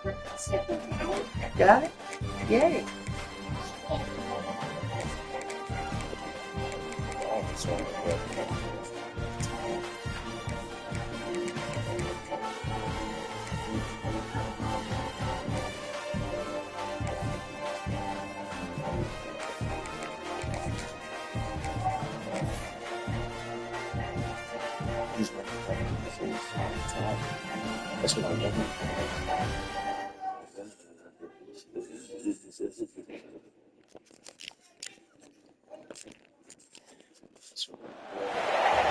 Got it? Yay. That's what I love.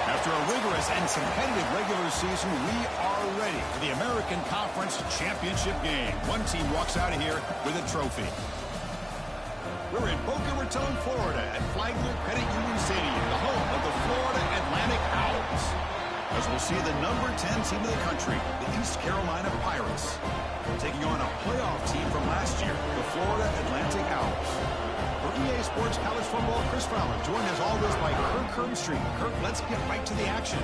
After a rigorous and competitive regular season, we are ready for the American Conference Championship game. One team walks out of here with a trophy. We're in Boca Raton, Florida at Flagler Credit Union Stadium, the home of the Florida Atlantic Owls. As we'll see the number 10 team of the country, the East Carolina Pirates, taking on a playoff team from last year, the Florida Atlantic Owls. For EA Sports College Football, Chris Fowler, joined as always by Kirk Kernstream. Kirk, let's get right to the action.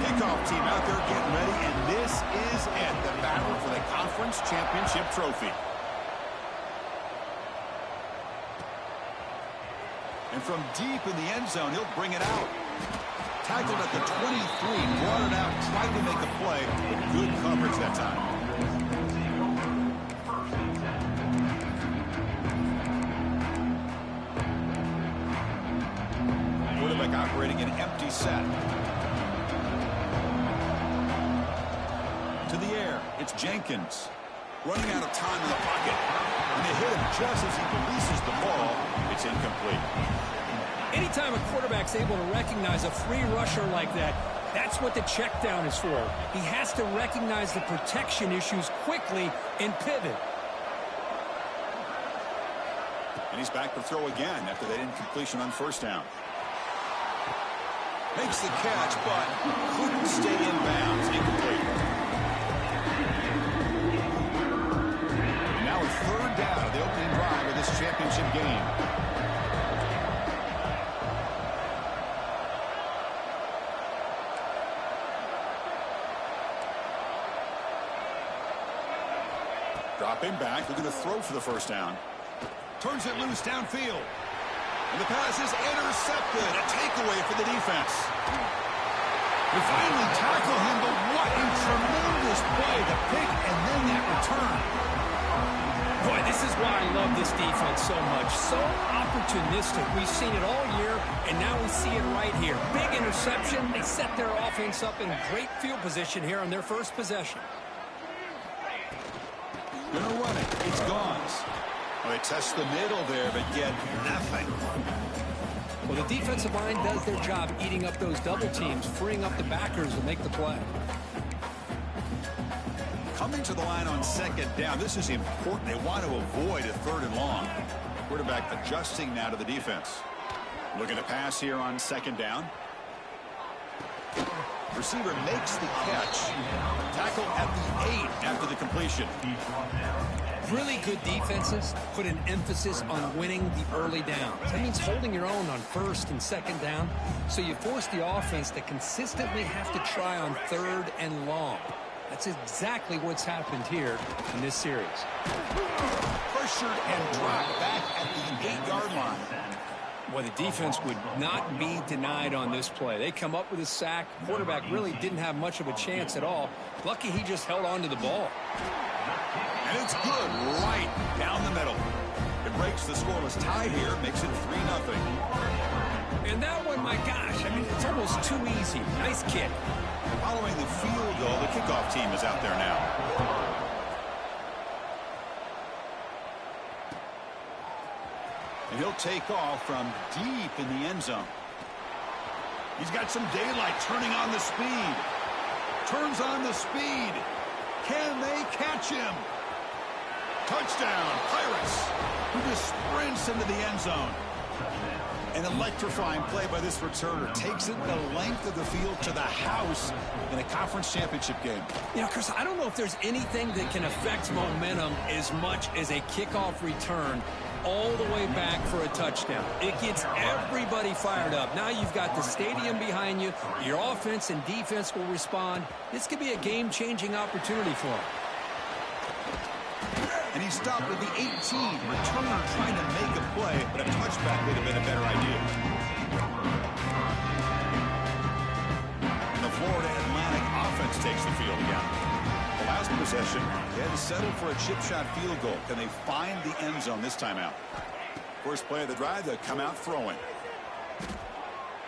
Kickoff team out there getting ready, and this is it, the battle for the Conference Championship Trophy. And from deep in the end zone, he'll bring it out. Tackled at the 23, brought it out, tried to make a play, but good coverage that time. Quarterback operating an empty set. To the air, it's Jenkins. Running out of time in the pocket. And they hit him just as he releases the ball. It's incomplete. Anytime a quarterback's able to recognize a free rusher like that, that's what the check down is for. He has to recognize the protection issues quickly and pivot. And he's back to throw again after that incompletion on first down. Makes the catch, but couldn't stay in bounds. Incomplete. And now a third down of the opening drive of this championship game. Dropping back, looking to throw for the first down. Turns it loose downfield. And the pass is intercepted. A takeaway for the defense. They finally tackle him, but what a tremendous play. The pick and then that return. Boy, this is why I love this defense so much. So opportunistic. We've seen it all year, and now we see it right here. Big interception. They set their offense up in great field position here on their first possession. Gonna run it. It's gone. Well, they test the middle there, but get nothing. Well, the defensive line does their job eating up those double teams, freeing up the backers to make the play. Coming to the line on second down. This is important. They want to avoid a third and long. Quarterback adjusting now to the defense. Looking to pass here on second down. Receiver makes the catch. Tackle at the 8 after the completion. Really good defenses put an emphasis on winning the early downs. That means holding your own on first and second down, so you force the offense to consistently have to try on third and long. That's exactly what's happened here in this series. Pressured and dropped back at the 8-yard line. Well, the defense would not be denied on this play. They come up with a sack. Quarterback really didn't have much of a chance at all. Lucky he just held on to the ball. And it's good right down the middle. It breaks the scoreless tie here, makes it 3-0. And that one, my gosh, I mean, it's almost too easy. Nice kick. Following the field goal, the kickoff team is out there now. And he'll take off from deep in the end zone. He's got some daylight, turning on the speed. Turns on the speed. Can they catch him? Touchdown, Pirates, who just sprints into the end zone. An electrifying play by this returner. Takes it the length of the field to the house in a conference championship game. You know, Chris, I don't know if there's anything that can affect momentum as much as a kickoff return all the way back for a touchdown. It gets everybody fired up. Now you've got the stadium behind you. Your offense and defense will respond. This could be a game-changing opportunity for him. And he stopped with the 18. Returner trying to make a play, but a touchback would have been a better idea. The Florida Atlantic offense takes the field again. The last possession, they had to settle for a chip shot field goal. Can they find the end zone this time out? First play of the drive, they'll come out throwing.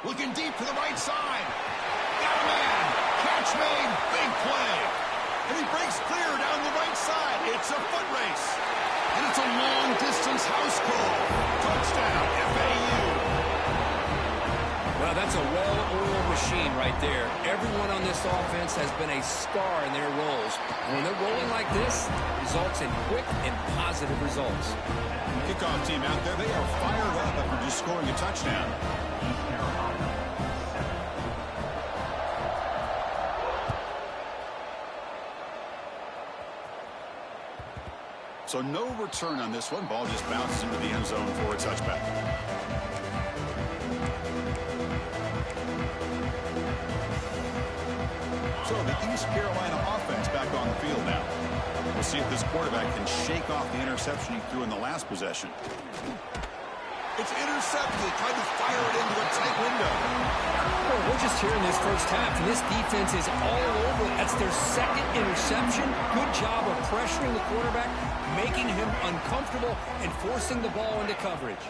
Looking deep to the right side. Got a man. Catch made. Big play. And he breaks clear down the right side. It's a foot race. And it's a long-distance house call. Touchdown, FAU. Well, that's a well-oiled machine right there. Everyone on this offense has been a star in their roles. And when they're rolling like this, results in quick and positive results. Kickoff team out there, they are fired up after just scoring a touchdown. So no return on this one. Ball just bounces into the end zone for a touchback. So the East Carolina offense back on the field now. We'll see if this quarterback can shake off the interception he threw in the last possession. It's intercepted. Tried to fire it into a tight window. Well, we're just here in this first half, and this defense is all over. That's their second interception. Good job of pressuring the quarterback, making him uncomfortable, and forcing the ball into coverage.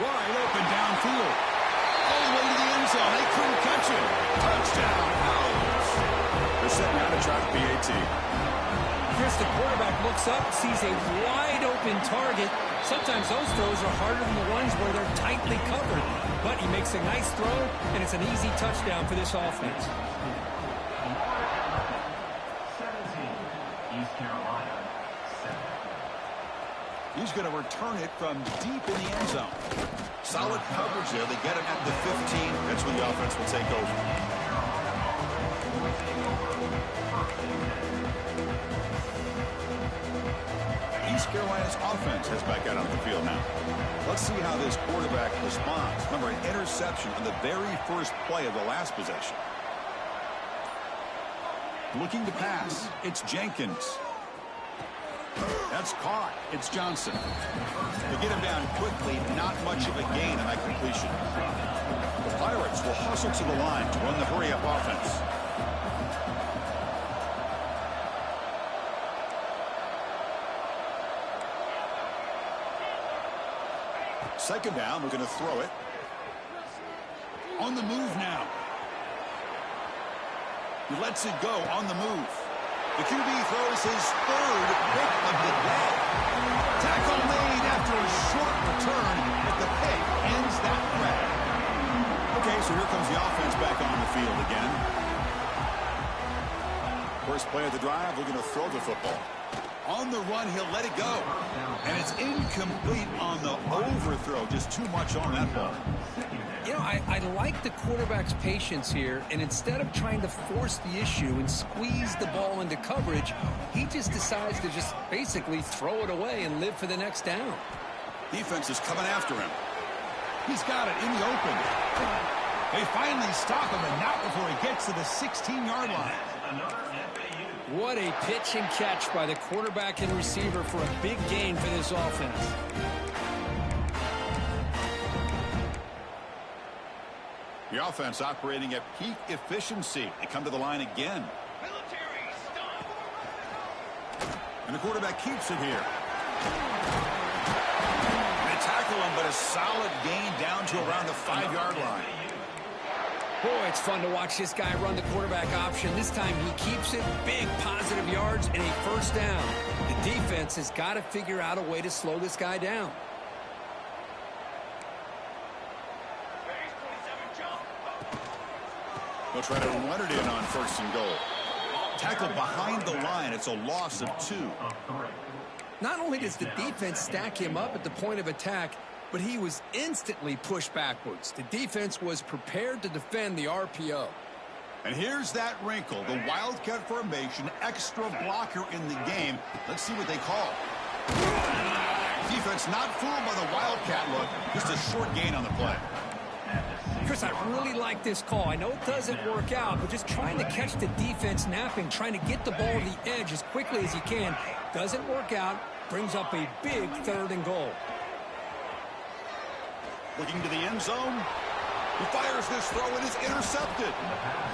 Wide open downfield. All the way to the end zone. They couldn't catch him. Touchdown. Out. They're setting out to try the PAT. Chris, the quarterback looks up, sees a wide-open target. Sometimes those throws are harder than the ones where they're tightly covered. But he makes a nice throw, and it's an easy touchdown for this offense. 17, East Carolina, 7. He's going to return it from deep in the end zone. Solid coverage there. They get him at the 15. That's when the offense will take over. East Carolina's offense heads back out on the field now. Let's see how this quarterback responds. Remember, an interception on the very first play of the last possession. Looking to pass. It's Jenkins. That's caught. It's Johnson. They get him down quickly. Not much of a gain on that completion. The Pirates will hustle to the line to run the hurry-up offense. Second down, we're going to throw it. On the move now. He lets it go on the move. The QB throws his third pick of the day. Tackle made after a short return, but the pick ends that grab. Okay, so here comes the offense back on the field again. First play of the drive, we're going to throw the football. On the run, he'll let it go. And it's incomplete on the overthrow. Just too much on that ball. You know, I like the quarterback's patience here, and instead of trying to force the issue and squeeze the ball into coverage, he just decides to just basically throw it away and live for the next down. Defense is coming after him. He's got it in the open. They finally stop him, and not before he gets to the 16-yard line. What a pitch and catch by the quarterback and receiver for a big gain for this offense. The offense operating at peak efficiency. They come to the line again. And the quarterback keeps it here. They tackle him, but a solid gain down to around the 5-yard line. Boy, it's fun to watch this guy run the quarterback option. This time he keeps it, big positive yards, and a first down. The defense has got to figure out a way to slow this guy down. They'll try to run it in on first and goal. Tackled behind the line. It's a loss of 2. Not only does the defense stack him up at the point of attack, but he was instantly pushed backwards. The defense was prepared to defend the RPO. And here's that wrinkle, the Wildcat formation, extra blocker in the game. Let's see what they call. Defense not fooled by the Wildcat look. Just a short gain on the play. Chris, I really like this call. I know it doesn't work out, but just trying to catch the defense napping, trying to get the ball to the edge as quickly as you can. Doesn't work out. Brings up a big 3rd and goal. Looking to the end zone. He fires this throw and is intercepted.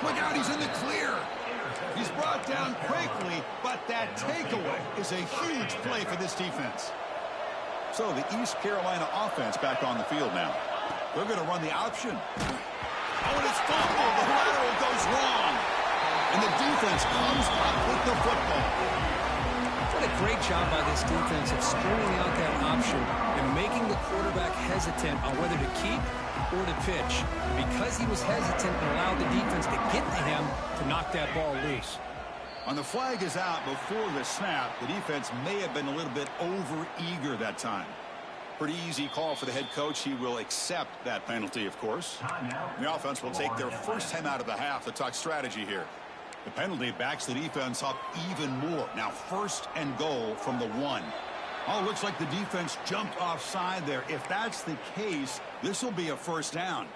Look out, he's in the clear. He's brought down quickly, but that takeaway is a huge play for this defense. So the East Carolina offense back on the field now. They're going to run the option. Oh, and it's fumbled. The lateral goes wrong. And the defense comes up with the football. What a great job by this defense of stringing out that option and making the quarterback hesitant on whether to keep or to pitch. Because he was hesitant and allowed the defense to get to him to knock that ball loose. On the flag is out before the snap. The defense may have been a little bit over-eager that time. Pretty easy call for the head coach. He will accept that penalty, of course. The offense will take their first time out of the half to talk strategy here. The penalty backs the defense up even more. Now 1st and goal from the 1. Oh, looks like the defense jumped offside there. If that's the case, this will be a 1st down.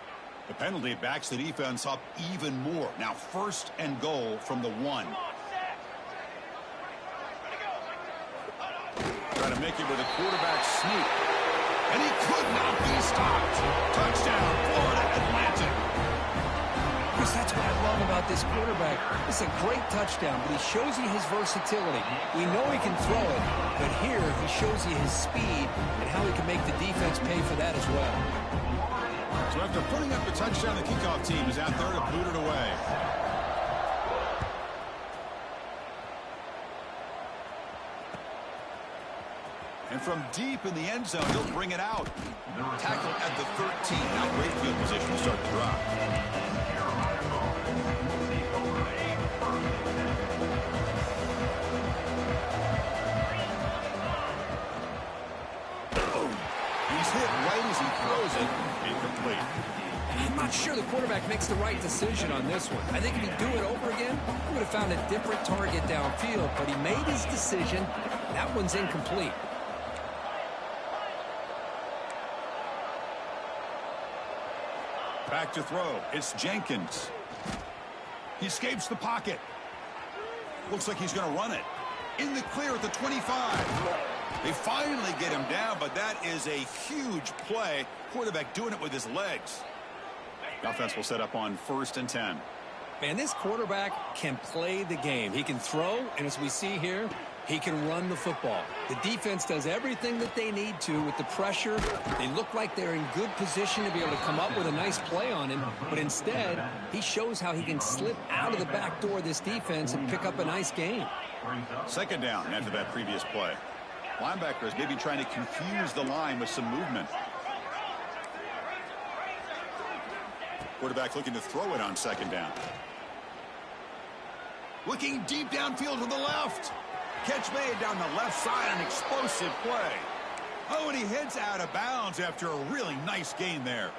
The penalty backs the defense up even more. Now 1st and goal from the 1. Trying to make it with a quarterback sneak. And he could not be stopped. Touchdown, Florida Atlantic. Chris, that's what I love about this quarterback. It's a great touchdown, but he shows you his versatility. We know he can throw it, but here he shows you his speed and how he can make the defense pay for that as well. So after putting up the touchdown, the kickoff team is out there to boot it away. And from deep in the end zone, he'll bring it out. Tackle at the 13. Now great field position to start the drive. He's hit right as he throws it. Incomplete. I'm not sure the quarterback makes the right decision on this one. I think if he'd do it over again, he would have found a different target downfield, but he made his decision. That one's incomplete. Back to throw. It's Jenkins. He escapes the pocket. Looks like he's going to run it. In the clear at the 25. They finally get him down, but that is a huge play. Quarterback doing it with his legs. The offense will set up on 1st and 10. Man, this quarterback can play the game. He can throw, and as we see here, he can run the football. The defense does everything that they need to with the pressure. They look like they're in good position to be able to come up with a nice play on him, but instead, he shows how he can slip out of the back door of this defense and pick up a nice gain. 2nd down after that previous play. Linebackers maybe trying to confuse the line with some movement. Quarterback looking to throw it on 2nd down. Looking deep downfield to the left. Catch made down the left side, an explosive play. Oh, and he heads out of bounds after a really nice gain there.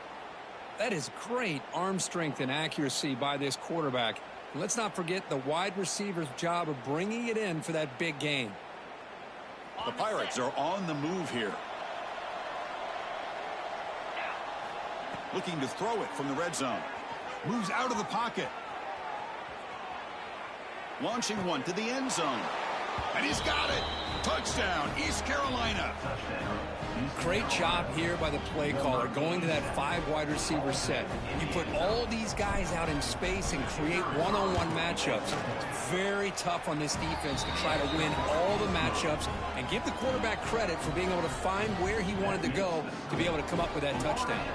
That is great arm strength and accuracy by this quarterback. And let's not forget the wide receiver's job of bringing it in for that big gain. The Pirates are on the move here. Looking to throw it from the red zone. Moves out of the pocket. Launching one to the end zone. And he's got it. Touchdown, East Carolina. Great job here by the play caller going to that 5 wide receiver set. You put all these guys out in space and create one-on-one matchups. It's very tough on this defense to try to win all the matchups and give the quarterback credit for being able to find where he wanted to go to be able to come up with that touchdown.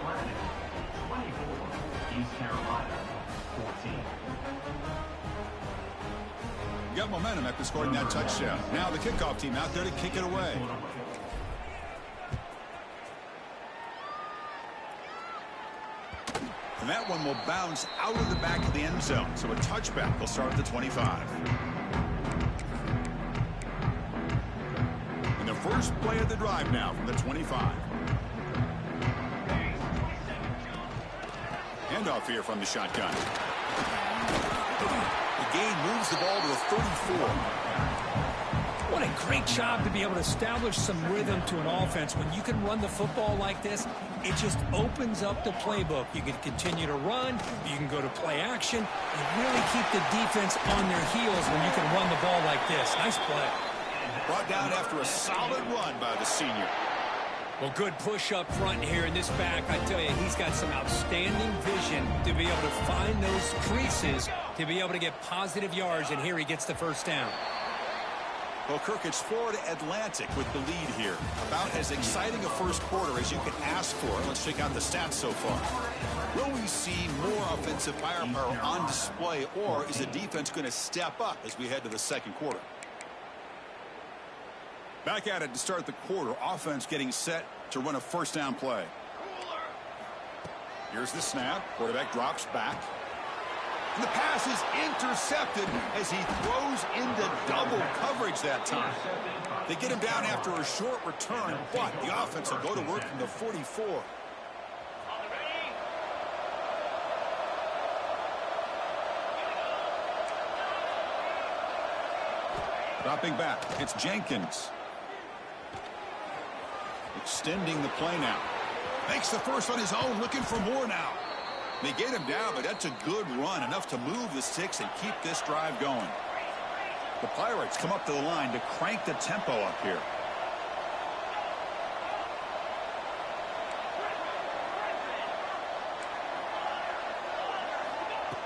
Got momentum after scoring that touchdown. Now the kickoff team out there to kick it away. And that one will bounce out of the back of the end zone. So a touchback will start at the 25. And the first play of the drive now from the 25. Handoff here from the shotgun. The gain moves the ball to the 34. What a great job to be able to establish some rhythm to an offense. When you can run the football like this, it just opens up the playbook. You can continue to run, you can go to play action, and really keep the defense on their heels when you can run the ball like this. Nice play. Brought down after a solid run by the senior. Well, good push up front here in this back. I tell you, he's got some outstanding vision to be able to find those creases, to be able to get positive yards, and here he gets the first down. Well, Kirk, it's Florida Atlantic with the lead here. About as exciting a first quarter as you can ask for. Let's check out the stats so far. Will we see more offensive firepower on display, or is the defense going to step up as we head to the second quarter? Back at it to start the quarter. Offense getting set to run a first down play. Here's the snap. Quarterback drops back. And the pass is intercepted as he throws into double coverage that time. They get him down after a short return, but the offense will go to work from the 44. Dropping back, it's Jenkins. Extending the play now. Makes the first on his own, looking for more now. They get him down, but that's a good run, enough to move the sticks and keep this drive going. The Pirates come up to the line to crank the tempo up here.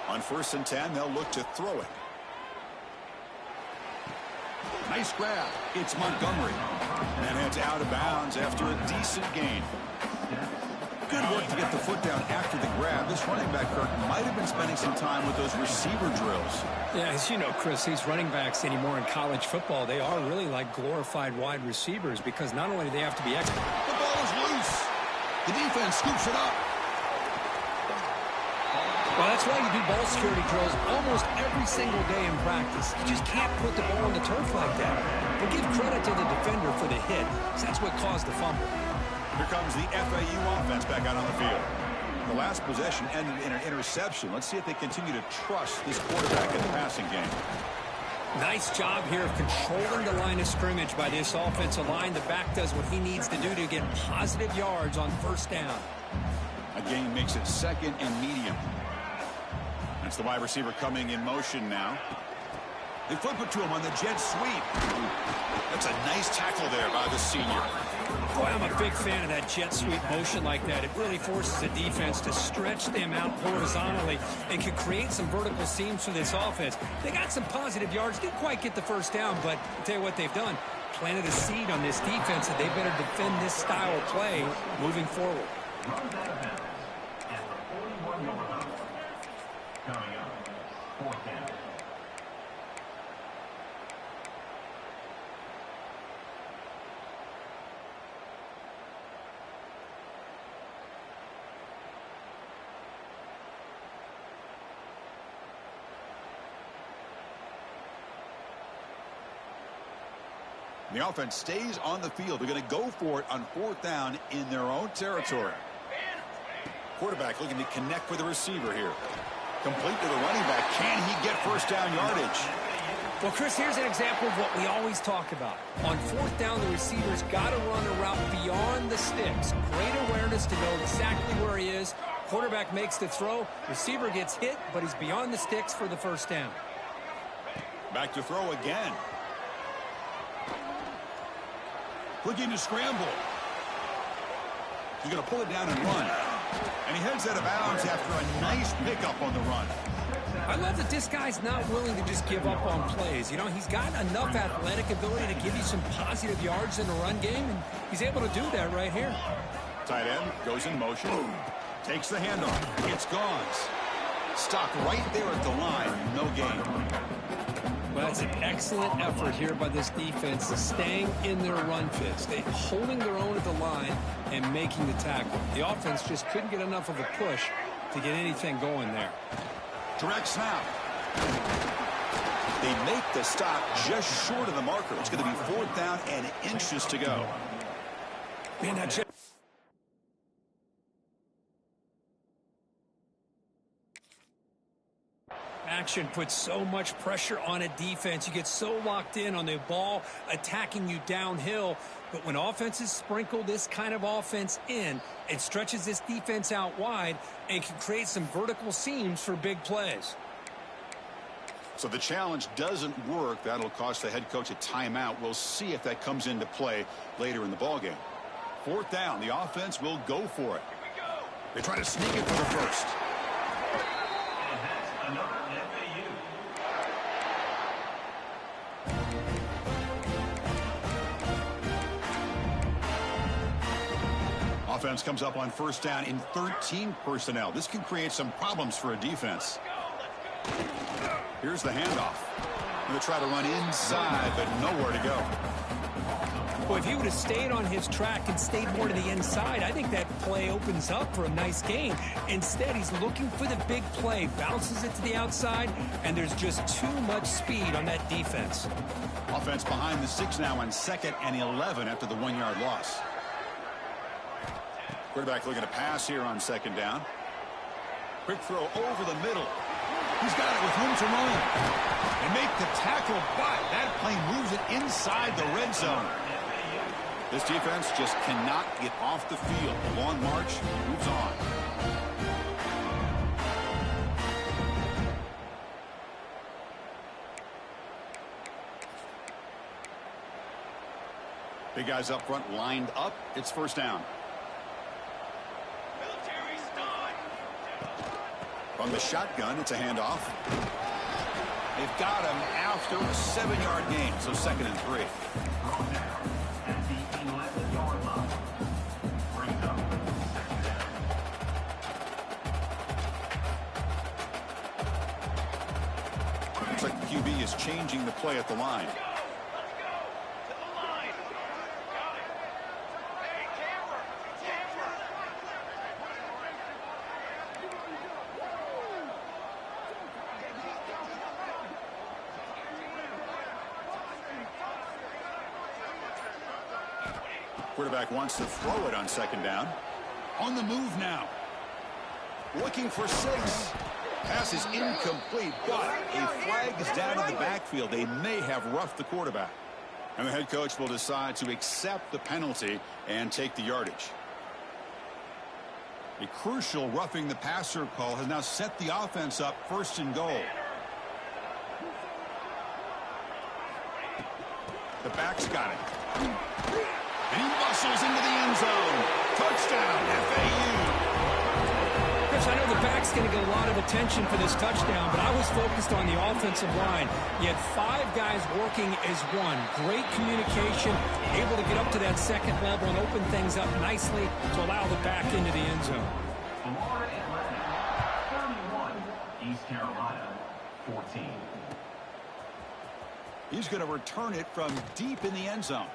On 1st and 10, they'll look to throw it. Nice grab. It's Montgomery. And it's out of bounds after a decent gain. Good work to get the foot down after the grab. This running back, Kirk, might have been spending some time with those receiver drills. Yeah, as you know, Chris, these running backs anymore in college football, they are really like glorified wide receivers because not only do they have to be excellent. The ball is loose. The defense scoops it up. Well, that's why you do ball security drills almost every single day in practice. You just can't put the ball on the turf like that. But give credit to the defender for the hit, because that's what caused the fumble. Here comes the FAU offense back out on the field. The last possession ended in an interception. Let's see if they continue to trust this quarterback in the passing game. Nice job here of controlling the line of scrimmage by this offensive line. The back does what he needs to do to get positive yards on first down. Again, makes it 2nd and medium. That's the wide receiver coming in motion now. They flip it to him on the jet sweep. That's a nice tackle there by the senior. Boy, I'm a big fan of that jet sweep motion like that. It really forces the defense to stretch them out horizontally and can create some vertical seams for this offense. They got some positive yards. Didn't quite get the first down, but I'll tell you what they've done. Planted a seed on this defense that they better defend this style of play moving forward. Coming up, 4th down. The offense stays on the field. They're going to go for it on 4th down in their own territory. Quarterback looking to connect with the receiver here. Complete to the running back. Can he get first down yardage? Well, Chris, here's an example of what we always talk about. On 4th down, the receiver's got to run a route beyond the sticks. Great awareness to know exactly where he is. Quarterback makes the throw. Receiver gets hit, but he's beyond the sticks for the first down. Back to throw again. Looking to scramble. He's going to pull it down and run. And he heads out of bounds after a nice pickup on the run. I love that this guy's not willing to just give up on plays. You know, he's got enough athletic ability to give you some positive yards in the run game, and he's able to do that right here. Tight end goes in motion. Takes the handoff. It's gone. Stopped right there at the line. No gain. Well, that's an excellent effort here by this defense, staying in their run fits. They holding their own at the line and making the tackle. The offense just couldn't get enough of a push to get anything going there. Direct snap. They make the stop just short of the marker. It's going to be 4th down and inches to go. Man, that just... action puts so much pressure on a defense. You get so locked in on the ball attacking you downhill. But when offenses sprinkle this kind of offense in, it stretches this defense out wide and can create some vertical seams for big plays. So the challenge doesn't work. That'll cost the head coach a timeout. We'll see if that comes into play later in the ballgame. 4th down. The offense will go for it. They try to sneak it for the first. And that's another FAU. Offense comes up on 1st down in 13 personnel. This can create some problems for a defense. Here's the handoff. Going to try to run inside, but nowhere to go. Well, if he would have stayed on his track and stayed more to the inside, I think that play opens up for a nice gain. Instead, he's looking for the big play, bounces it to the outside, and there's just too much speed on that defense. Offense behind the 6 now on 2nd and 11 after the 1-yard loss. Quarterback looking to pass here on 2nd down. Quick throw over the middle. He's got it with room to run. They make the tackle, but that play moves it inside the red zone. This defense just cannot get off the field. The long march moves on. Big guys up front lined up. It's 1st down. From the shotgun, it's a handoff. They've got him after a 7-yard gain, so 2nd and 3. At the 11-yard line. Brings up 2nd down. Looks like the QB is changing the play at the line. Quarterback wants to throw it on 2nd down. On the move now. Looking for 6. Pass is incomplete, but a flag is down in the backfield. They may have roughed the quarterback. And the head coach will decide to accept the penalty and take the yardage. A crucial roughing the passer call has now set the offense up 1st and goal. The back's got it. And he muscles into the end zone. Touchdown, FAU. Chris, I know the back's going to get a lot of attention for this touchdown, but I was focused on the offensive line. You had 5 guys working as one. Great communication, able to get up to that 2nd level and open things up nicely to allow the back into the end zone. Florida Atlantic, 31. East Carolina, 14. He's going to return it from deep in the end zone.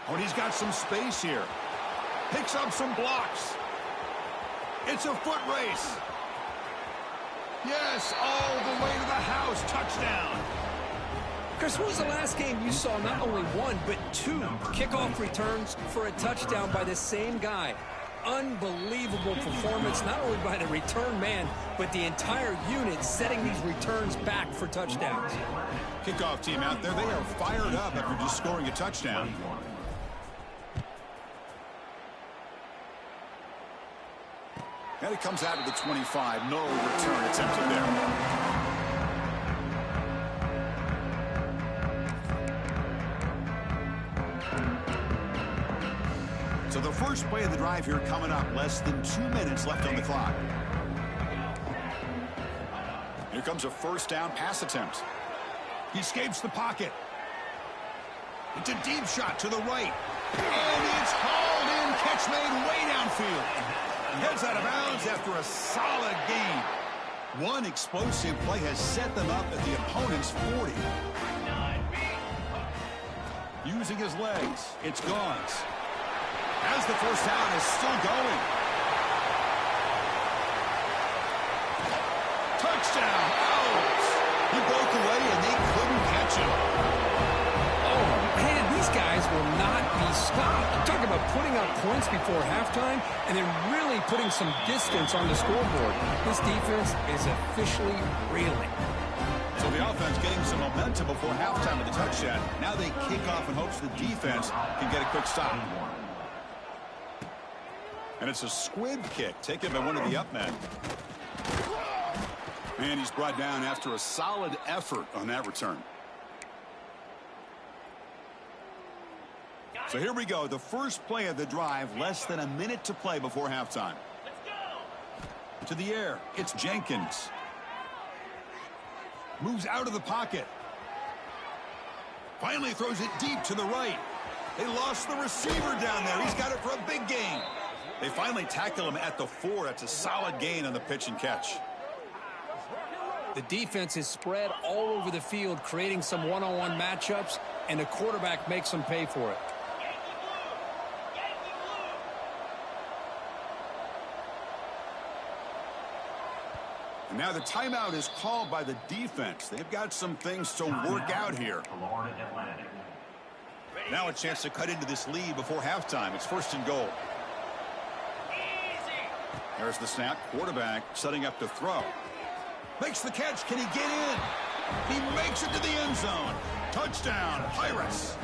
Oh, and he's got some space here. Picks up some blocks. It's a foot race. Yes, all the way to the house. Touchdown. Chris, when was the last game you saw not only 1, but 2 kickoff returns for a touchdown by the same guy? Unbelievable performance, not only by the return man, but the entire unit setting these returns back for touchdowns. Kickoff team out there, they are fired up after just scoring a touchdown. And it comes out of the 25. No return attempted there. So the first play of the drive here coming up. Less than 2 minutes left on the clock. Here comes a 1st down pass attempt. He escapes the pocket. It's a deep shot to the right. And it's hauled in. Catch made way downfield. Heads out of bounds after a solid gain. One explosive play has set them up at the opponent's 40. Using his legs, it's Gauns. As the 1st down is still going. Touchdown! Out! He broke away and they couldn't catch him. Oh, man, these guys will not be stopped. Talk about putting up points before halftime and then really putting some distance on the scoreboard. This defense is officially reeling. So the offense getting some momentum before halftime with the touchdown. Now they kick off in hopes the defense can get a quick stop. And it's a squib kick taken by one of the up men. And he's brought down after a solid effort on that return. So here we go. The first play of the drive. Less than a minute to play before halftime. To the air. It's Jenkins. Moves out of the pocket. Finally throws it deep to the right. They lost the receiver down there. He's got it for a big gain. They finally tackle him at the 4. That's a solid gain on the pitch and catch. The defense is spread all over the field, creating some one-on-one matchups, and the quarterback makes them pay for it. And now the timeout is called by the defense. They've got some things to work out here. Now a chance to cut into this lead before halftime. It's 1st and goal. There's the snap. Quarterback setting up to throw. Makes the catch. Can he get in? He makes it to the end zone. Touchdown, Pirates.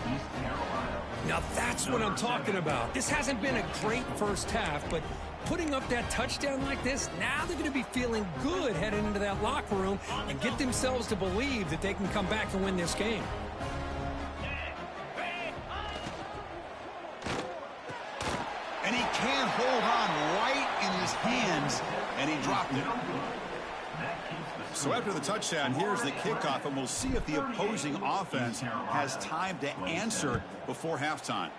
Now that's what I'm talking about. This hasn't been a great first half, but putting up that touchdown like this, now they're going to be feeling good heading into that locker room and get themselves to believe that they can come back and win this game. And he can't hold on right in his hands, and he dropped it. So after the touchdown, here's the kickoff, and we'll see if the opposing offense has time to answer before halftime.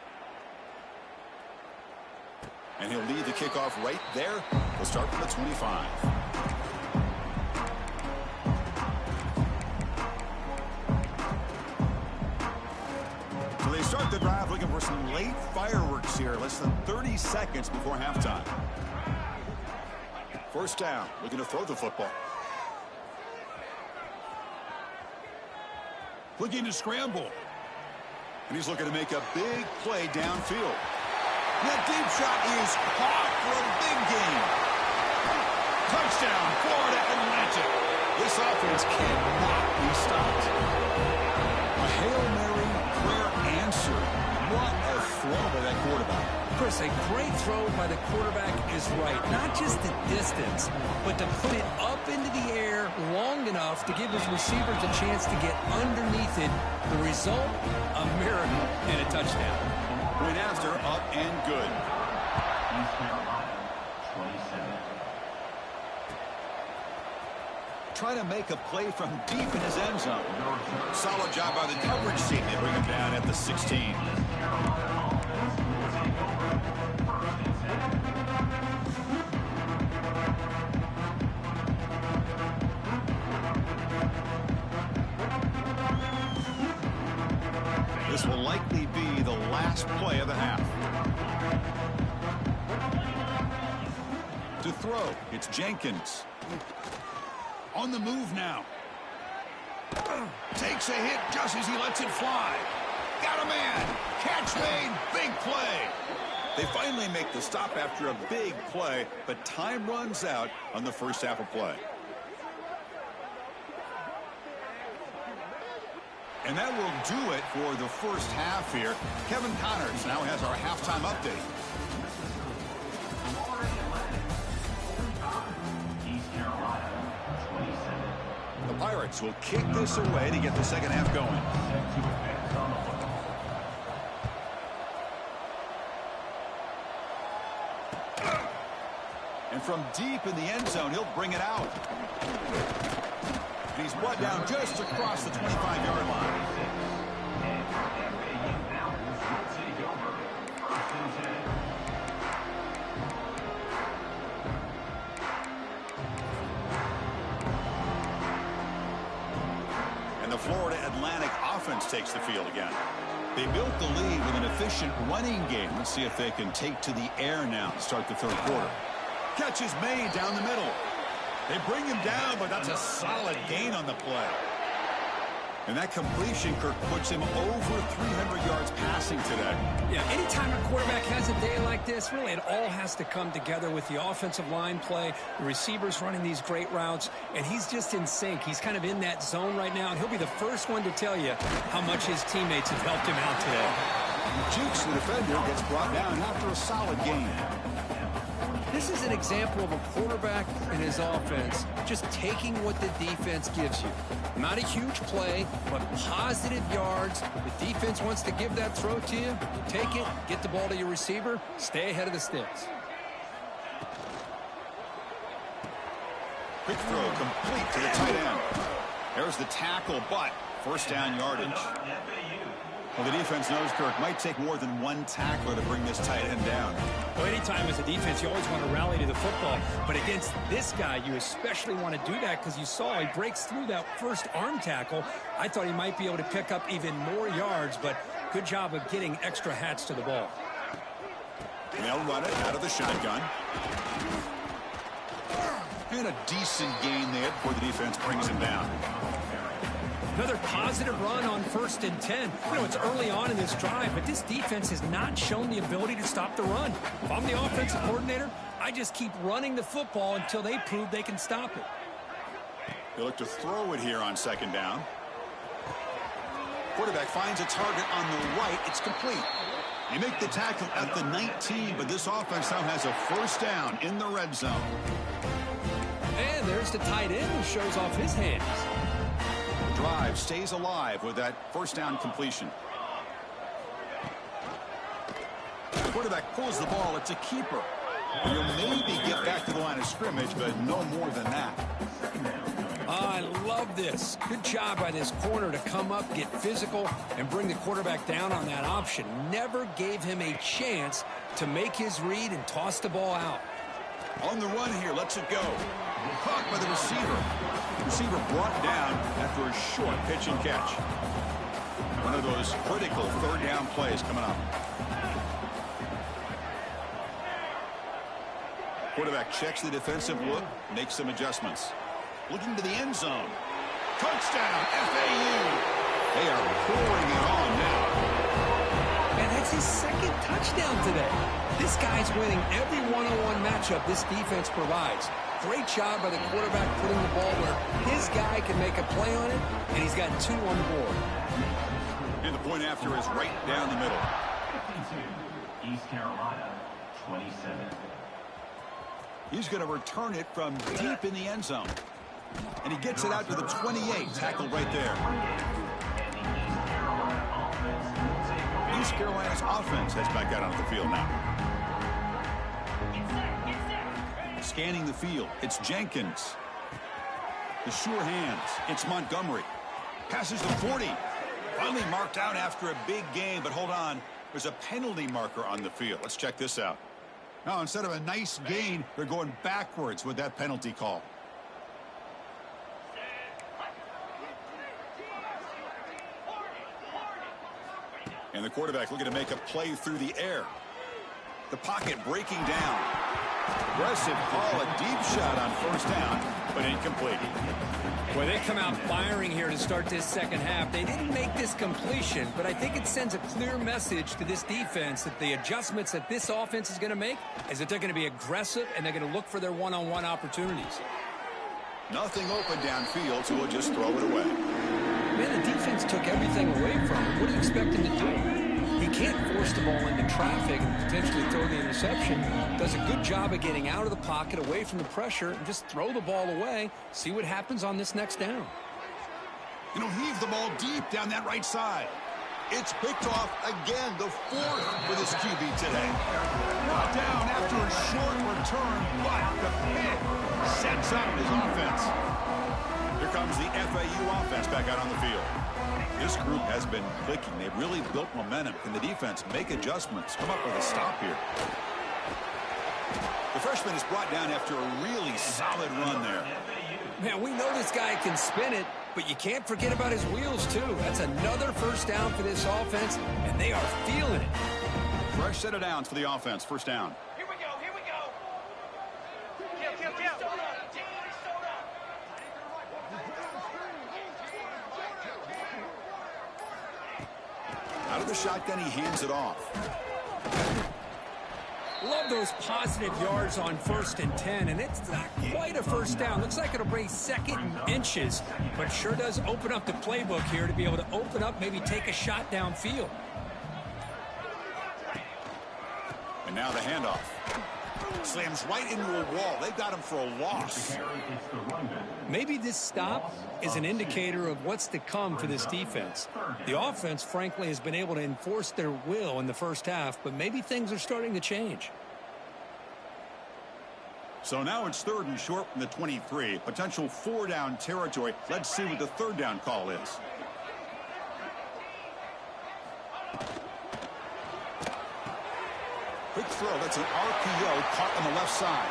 And he'll lead the kickoff right there. We'll start from the 25. So they start the drive looking for some late fireworks here. Less than 30 seconds before halftime. First down, looking to throw the football. Looking to scramble. And he's looking to make a big play downfield. That deep shot is caught for a big gain. Touchdown, Florida Atlantic. This offense cannot be stopped. A Hail Mary prayer answered. What a throw by that quarterback. Chris, a great throw by the quarterback is right. Not just the distance, but to put it up into the air long enough to give his receivers a chance to get underneath it. The result, a miracle and a touchdown. Point after, up and good. East Carolina, 27. Trying to make a play from deep in his end zone. Solid job by the coverage team. They bring him down at the 16. This will likely be the last play of the half. To throw, it's Jenkins. On the move now. Takes a hit just as he lets it fly. Got a man. Catch made. Big play. They finally make the stop after a big play, but time runs out on the first half of play. And that will do it for the first half here. Kevin Connors now has our halftime update. East Carolina, 27. The Pirates will kick this away to get the second half going. And from deep in the end zone, he'll bring it out. He's brought down just across the 25-yard line. And the Florida Atlantic offense takes the field again. They built the lead with an efficient running game. Let's see if they can take to the air now to start the third quarter. Catch is made down the middle. They bring him down, but that's a solid gain on the play. And that completion, Kirk, puts him over 300 yards passing today. Yeah, anytime a quarterback has a day like this, really it all has to come together with the offensive line play, the receivers running these great routes, and he's just in sync. He's kind of in that zone right now, and he'll be the first one to tell you how much his teammates have helped him out today. Jukes, the defender, gets brought down after a solid game. This is an example of a quarterback and his offense just taking what the defense gives you. Not a huge play, but positive yards. The defense wants to give that throw to you. You take it, get the ball to your receiver, stay ahead of the sticks. Quick throw complete to the tight end. There's the tackle, but first down yardage. Well, the defense knows, Kirk, might take more than one tackler to bring this tight end down. Well, anytime as a defense, you always want to rally to the football. But against this guy, you especially want to do that because you saw he breaks through that first arm tackle. I thought he might be able to pick up even more yards, but good job of getting extra hats to the ball. They'll run it out of the shotgun. And a decent gain there before the defense brings him down. Another positive run on 1st and 10. You know, it's early on in this drive, but this defense has not shown the ability to stop the run. If I'm the offensive coordinator, I just keep running the football until they prove they can stop it. They look to throw it here on 2nd down. Quarterback finds a target on the right. It's complete. They make the tackle at the 19, but this offense now has a 1st down in the red zone. And there's the tight end who shows off his hands. Drive stays alive with that 1st down completion. Quarterback pulls the ball. It's a keeper. You'll maybe get back to the line of scrimmage, but no more than that. I love this. Good job by this corner to come up, get physical, and bring the quarterback down on that option. Never gave him a chance to make his read and toss the ball out. On the run here, lets it go. Caught by the receiver. Receiver brought down after a short pitch and catch. One of those critical 3rd down plays coming up. Quarterback checks the defensive look, makes some adjustments. Looking to the end zone. Touchdown, FAU. They are pouring it on now. And that's his 2nd touchdown today. This guy's winning every one-on-one matchup this defense provides. Great job by the quarterback putting the ball where his guy can make a play on it, and he's got 2 on the board. And the point after is right down the middle. 52, East Carolina, 27. He's going to return it from deep in the end zone. And he gets it out to the 28, tackled right there. East Carolina's offense heads back out onto the field now. Scanning the field, it's Jenkins. The sure hands, it's Montgomery. Passes the 40. Finally marked out after a big game, but hold on. There's a penalty marker on the field. Let's check this out. Now, instead of a nice gain, they're going backwards with that penalty call. And the quarterback looking to make a play through the air. The pocket breaking down. Aggressive call, a deep shot on 1st down, but incomplete. Well, they come out firing here to start this 2nd half. They didn't make this completion, but I think it sends a clear message to this defense that the adjustments that this offense is going to make is that they're going to be aggressive and they're going to look for their one-on-one opportunities. Nothing open downfield, so we'll just throw it away. Man, the defense took everything away from him. What do you expect him to do? He can't force the ball into traffic and potentially throw the interception. Does a good job of getting out of the pocket, away from the pressure, and just throw the ball away. See what happens on this next down. You know, heave the ball deep down that right side. It's picked off again, the 4th for this QB today. Brought down after a short return, but the pick sets up his offense. Here comes the FAU offense back out on the field. This group has been clicking. They've really built momentum. Can the defense make adjustments? Come up with a stop here. The freshman is brought down after a really solid run there. Man, we know this guy can spin it, but you can't forget about his wheels, too. That's another 1st down for this offense, and they are feeling it. Fresh set of downs for the offense. 1st down. Here we go, here we go. Kill. the shotgun, he hands it off. Love those positive yards on 1st and 10, and it's not quite a first down. Looks like it'll bring 2nd and inches, but sure does open up the playbook here to be able to open up, maybe take a shot downfield. And now the handoff. Slams right into a wall. They've got him for a loss. Maybe this stop is an indicator of what's to come for this defense. The offense, frankly, has been able to enforce their will in the first half, but maybe things are starting to change. So now it's 3rd and short from the 23. Potential 4-down territory. Let's see what the 3rd down call is. Quick throw. That's an RPO caught on the left side.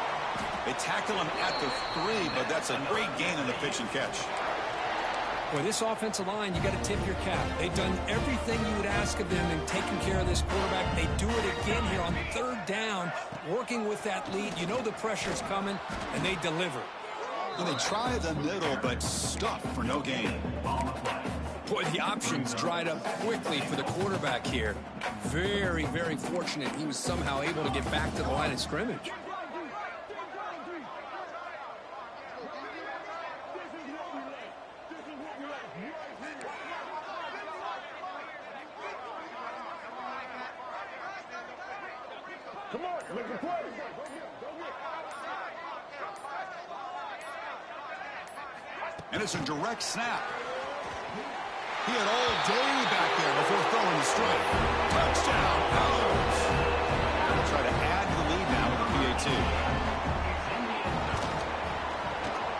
They tackle him at the 3, but that's a great gain on the pitch and catch. Boy, this offensive line, you got to tip your cap. They've done everything you would ask of them in taking care of this quarterback. They do it again here on 3rd down, working with that lead. You know the pressure's coming, and they deliver. And they try the middle, but stuff for no gain. Boy, the options dried up quickly for the quarterback here. Very, very fortunate he was somehow able to get back to the line of scrimmage. Come on, make a play. And it's a direct snap. He had all day back there before throwing the strike. Touchdown, Owls. They'll try to add to the lead now with the PAT.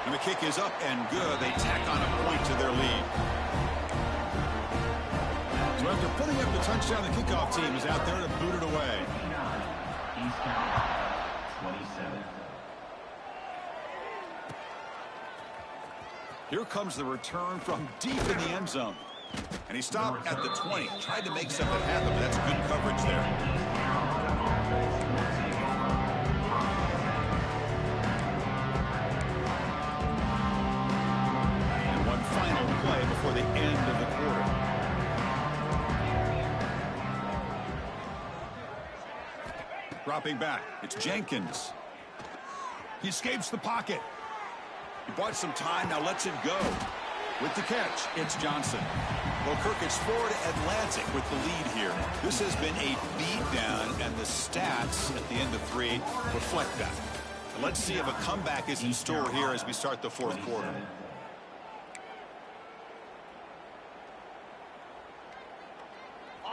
And the kick is up and good. They tack on a point to their lead. So after putting up the touchdown, the kickoff team is out there to boot it away. East Carolina, 27. Here comes the return from deep in the end zone. And he stopped at the 20. Tried to make something happen, but that's good coverage there. And one final play before the end of the quarter. Dropping back. It's Jenkins. He escapes the pocket. He bought some time, now lets it go. With the catch, it's Johnson. Well, Kirk, it's Florida Atlantic with the lead here. This has been a beatdown, and the stats at the end of 3 reflect that. Let's see if a comeback is in store here as we start the 4th quarter.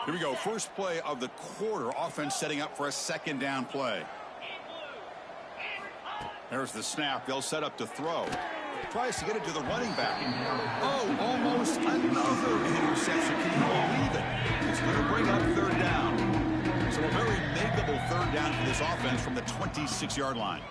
Here we go, first play of the quarter. Offense setting up for a 2nd down play. There's the snap. They'll set up to throw. Tries to get it to the running back. Oh, almost another interception. Can you believe it? It's going to bring up 3rd down. So a very makeable 3rd down for this offense from the 26-yard line.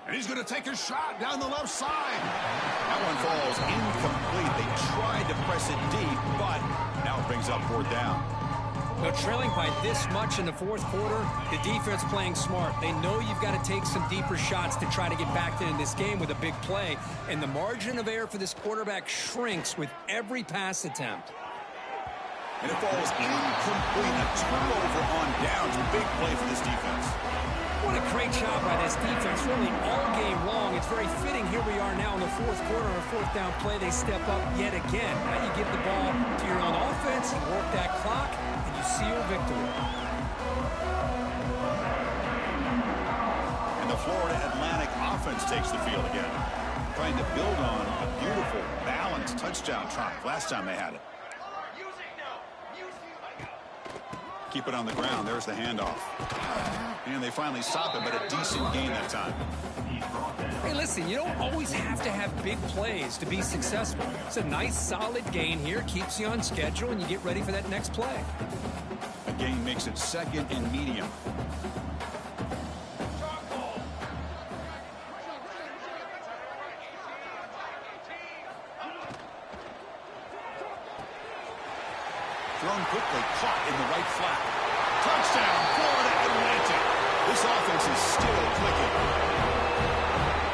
And he's going to take a shot down the left side. That one falls incomplete. They tried to press it deep, but now it brings up 4th down. Well, trailing by this much in the 4th quarter, the defense playing smart. They know you've got to take some deeper shots to try to get back in this game with a big play. And the margin of error for this quarterback shrinks with every pass attempt. And it falls incomplete. A turnover on downs. A big play for this defense. What a great job by this defense, really all game long. It's very fitting. Here we are now in the 4th quarter, a 4th down play. They step up yet again. Now you give the ball to your own offense, you work that clock, and you seal victory. And the Florida Atlantic offense takes the field again, trying to build on a beautiful, balanced touchdown drive last time they had it. Keep it on the ground. There's the handoff. And they finally stop it, but a decent gain that time. Hey, listen, you don't always have to have big plays to be successful. It's a nice, solid gain here. Keeps you on schedule, and you get ready for that next play. A gain makes it 2nd and medium. Thrown quickly, caught in the right flat. Touchdown, Florida Atlantic. This offense is still clicking.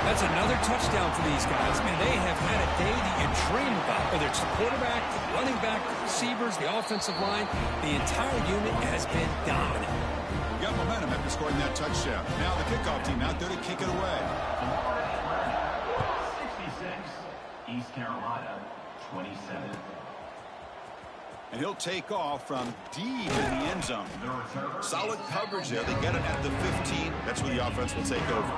That's another touchdown for these guys. Man, they have had a day that you dream about. Whether it's the quarterback, the running back, the receivers, the offensive line, the entire unit has been dominant. We got momentum after scoring that touchdown. Now the kickoff team out there to kick it away. 66, East Carolina, 27. And he'll take off from deep in the end zone. Solid coverage there. They get him at the 15. That's where the offense will take over.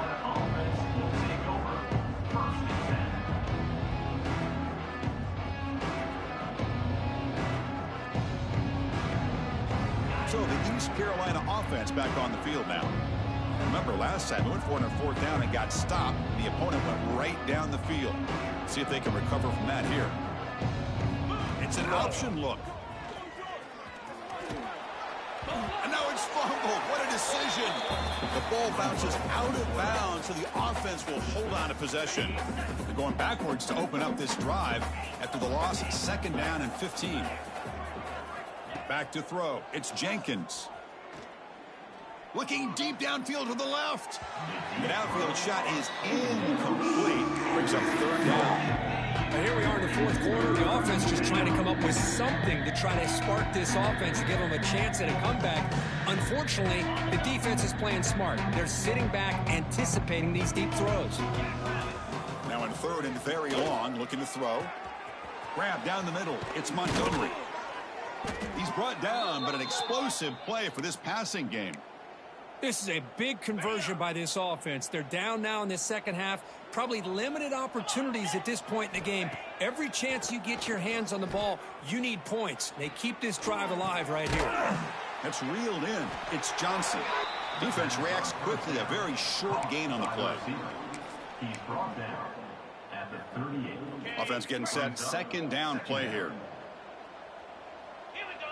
So the East Carolina offense back on the field now. Remember last time, we went for it on fourth down and got stopped. The opponent went right down the field. See if they can recover from that here. It's an option look. And now it's fumbled. What a decision. The ball bounces out of bounds, so the offense will hold on to possession. They're going backwards to open up this drive after the loss at 2nd down and 15. Back to throw. It's Jenkins. Looking deep downfield to the left. The downfield shot is incomplete. Brings up 3rd down. And here we are in the 4th quarter. The offense just trying to come up with something to try to spark this offense to give them a chance at a comeback. Unfortunately, the defense is playing smart. They're sitting back, anticipating these deep throws. Now in 3rd and very long, looking to throw. Grab down the middle. It's Montgomery. He's brought down, but an explosive play for this passing game. This is a big conversion by this offense. They're down now in the second half. Probably limited opportunities at this point in the game. Every chance you get your hands on the ball, you need points. They keep this drive alive right here. That's reeled in. It's Johnson. Defense reacts quickly. A very short gain on the play. He's brought down at the 38. Offense getting set. 2nd down play here. Here we go.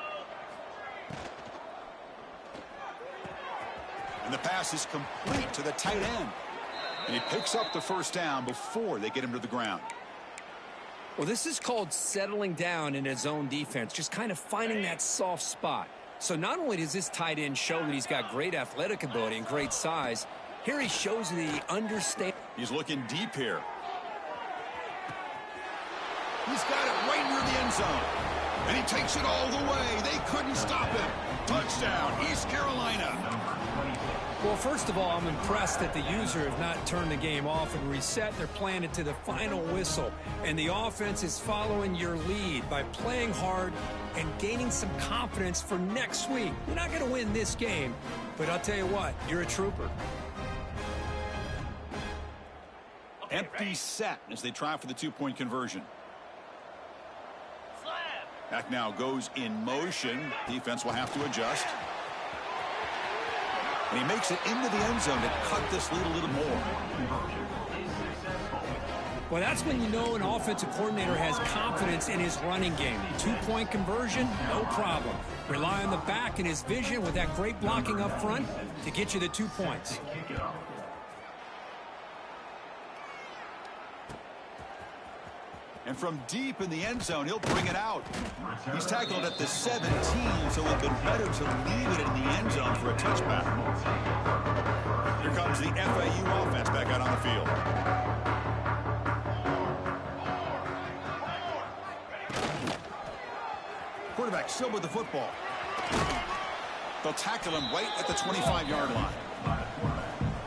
And the pass is complete to the tight end. And he picks up the 1st down before they get him to the ground. Well, this is called settling down in his own defense, just kind of finding that soft spot. So not only does this tight end show that he's got great athletic ability and great size, here he shows that he understands. He's looking deep here. He's got it right near the end zone. And he takes it all the way. They couldn't stop him. Touchdown, East Carolina. Well, first of all, I'm impressed that the user has not turned the game off and reset. They're playing it to the final whistle. And the offense is following your lead by playing hard and gaining some confidence for next week. You're not going to win this game, but I'll tell you what, you're a trooper. Empty set as they try for the 2-point conversion. Slab. Back now goes in motion. Defense will have to adjust. And he makes it into the end zone to cut this lead a little more. Well, that's when you know an offensive coordinator has confidence in his running game. 2-point conversion, no problem. Rely on the back and his vision with that great blocking up front to get you the 2 points. And from deep in the end zone, he'll bring it out. He's tackled at the 17, so it'd been better to leave it in the end zone for a touchback. Here comes the FAU offense back out on the field. Quarterback still with the football. They'll tackle him right at the 25-yard line.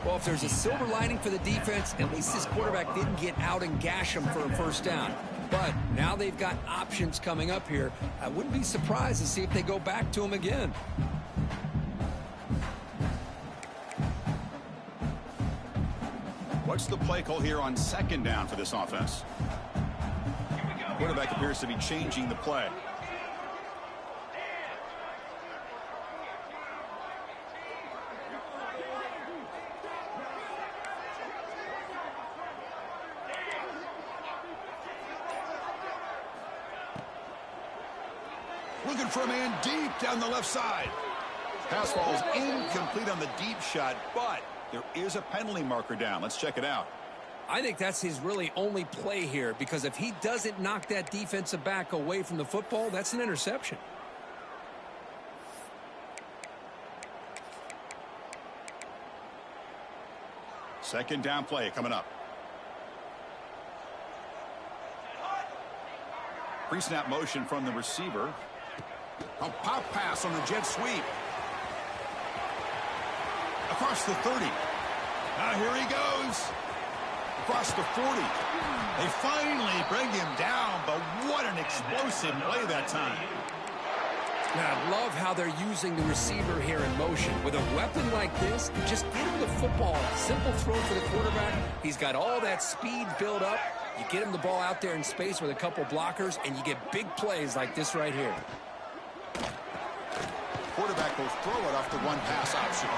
Well, if there's a silver lining for the defense, at least this quarterback didn't get out and gash him for a 1st down. But now they've got options coming up here. I wouldn't be surprised to see if they go back to him again. What's the play call here on 2nd down for this offense? Quarterback appears to be changing the play. Looking for a man deep down the left side. Pass ball is incomplete on the deep shot, but there is a penalty marker down. Let's check it out. I think that's his really only play here, because if he doesn't knock that defensive back away from the football, that's an interception. Second down play coming up. Pre-snap motion from the receiver. A pop pass on the jet sweep. Across the 30. Now here he goes. Across the 40. They finally bring him down, but what an explosive play that time. Now, I love how they're using the receiver here in motion. With a weapon like this, just get him the football. Simple throw for the quarterback. He's got all that speed built up. You get him the ball out there in space with a couple blockers, and you get big plays like this right here. Quarterback will throw it off the one pass option.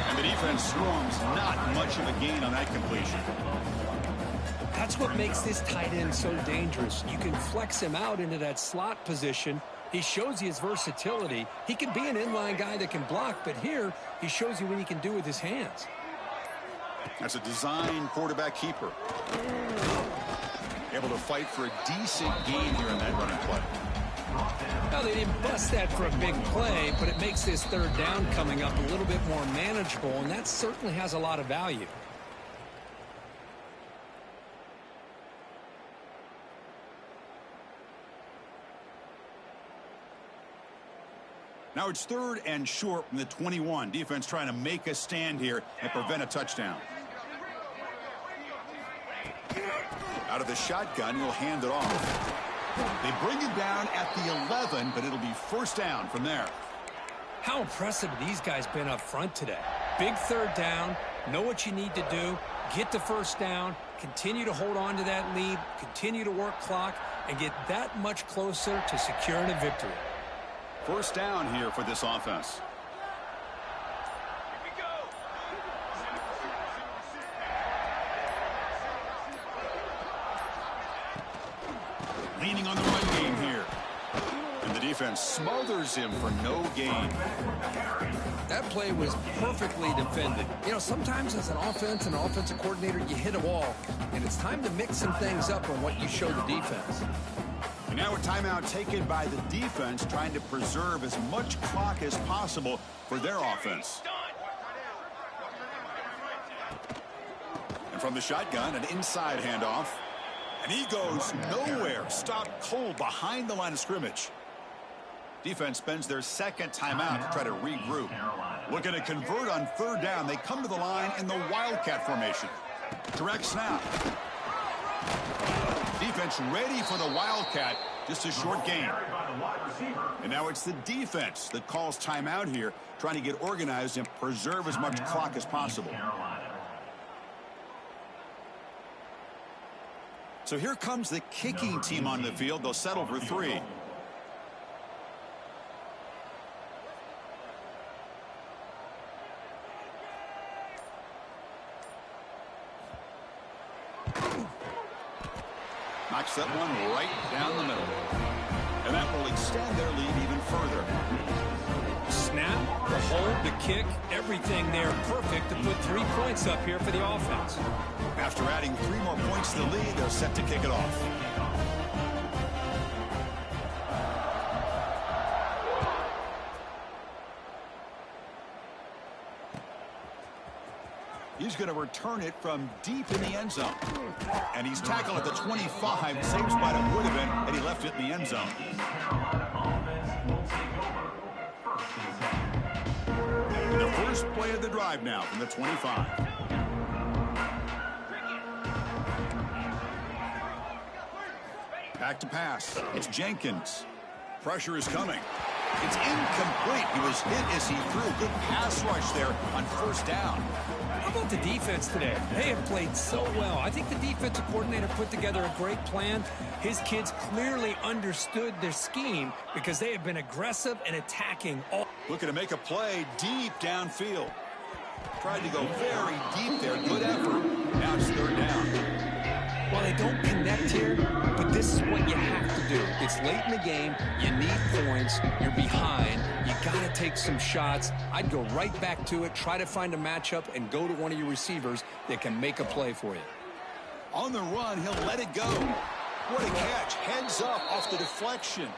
And the defense storms not much of a gain on that completion. That's what makes this tight end so dangerous. You can flex him out into that slot position. He shows you his versatility. He can be an inline guy that can block, but here he shows you what he can do with his hands. That's a design quarterback keeper. Able to fight for a decent gain here in that running play. Now, they didn't bust that for a big play, but it makes this third down coming up a little bit more manageable, and that certainly has a lot of value. Now it's 3rd and short from the 21. Defense trying to make a stand here and prevent a touchdown. Out of the shotgun, will hand it off. They bring him down at the 11, but it'll be first down from there. How impressive have these guys been up front today? Big third down, know what you need to do, get the first down, continue to hold on to that lead, continue to work clock, and get that much closer to securing a victory. First down here for this offense. Leaning on the run game here. And the defense smothers him for no gain. That play was perfectly defended. You know, sometimes as an offense and offensive coordinator, you hit a wall, and it's time to mix some things up on what you show the defense. And now a timeout taken by the defense, trying to preserve as much clock as possible for their offense. And from the shotgun, an inside handoff. And he goes nowhere. Stopped cold behind the line of scrimmage. Defense spends their second timeout to try to regroup. Looking to convert on third down. They come to the line in the Wildcat formation. Direct snap. Defense ready for the Wildcat. Just a short gain. And now it's the defense that calls timeout here, trying to get organized and preserve as much clock as possible. So here comes the kicking team on the field. They'll settle for 3. Knocks that one right down the middle. And that will extend their lead even further. Snap, the hold, the kick, everything there perfect to put 3 points up here for the offense. After adding 3 more points to the lead, they're set to kick it off. He's going to return it from deep in the end zone. And he's tackled at the 25. Same spot it would have been had he left it in the end zone. And the first play of the drive now from the 25. Back to pass. It's Jenkins. Pressure is coming. It's incomplete. He was hit as he threw. Good pass rush there on first down. How about the defense today? They have played so well. I think the defensive coordinator put together a great plan. His kids clearly understood their scheme because they have been aggressive and attacking all. Looking to make a play deep downfield. Tried to go very deep there. Good effort. Now it's third down. Well, they don't connect here, but this is what you have to do. It's late in the game. You need points. You're behind. You got to take some shots. I'd go right back to it, try to find a matchup, and go to one of your receivers that can make a play for you. On the run, he'll let it go. What a catch. Heads up off the deflection.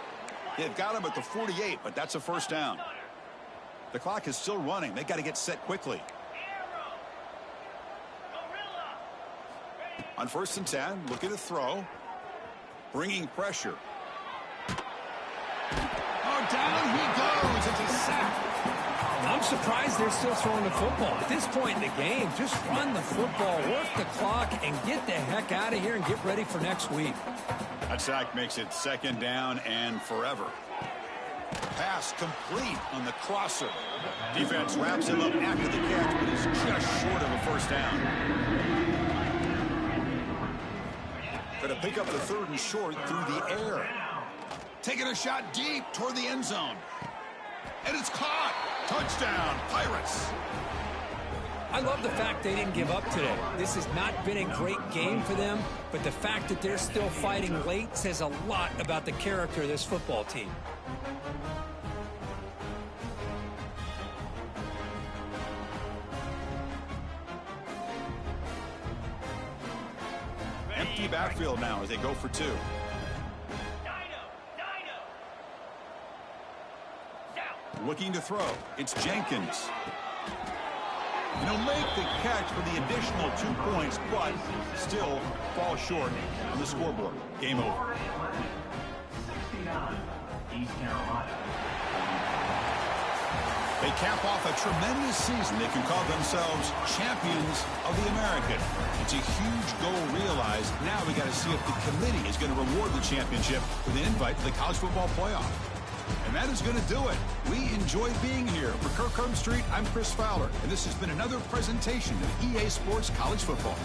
They've got him at the 48, but that's a first down. The clock is still running. They got to get set quickly. On 1st and 10, looking to throw. Bringing pressure. down he goes. It's a sack. I'm surprised they're still throwing the football. At this point in the game, just run the football, work the clock, and get the heck out of here and get ready for next week. That sack makes it 2nd down and forever. Pass complete on the crosser. Defense wraps him up after the catch, but is just short of a 1st down. Going to pick up the 3rd and short through the air. Taking a shot deep toward the end zone. And it's caught. Touchdown, Pirates. I love the fact they didn't give up today. This has not been a great game for them, but the fact that they're still fighting late says a lot about the character of this football team. Empty backfield now as they go for 2. Looking to throw. It's Jenkins. And he'll make the catch for the additional 2 points, but still fall short on the scoreboard. Game over. 69, East Carolina. They cap off a tremendous season. They can call themselves champions of the American. It's a huge goal realized. Now we got to see if the committee is going to reward the championship with an invite to the college football playoff. And that is going to do it. We enjoyed being here. For Kirk Street, I'm Chris Fowler, and this has been another presentation of EA Sports College Football.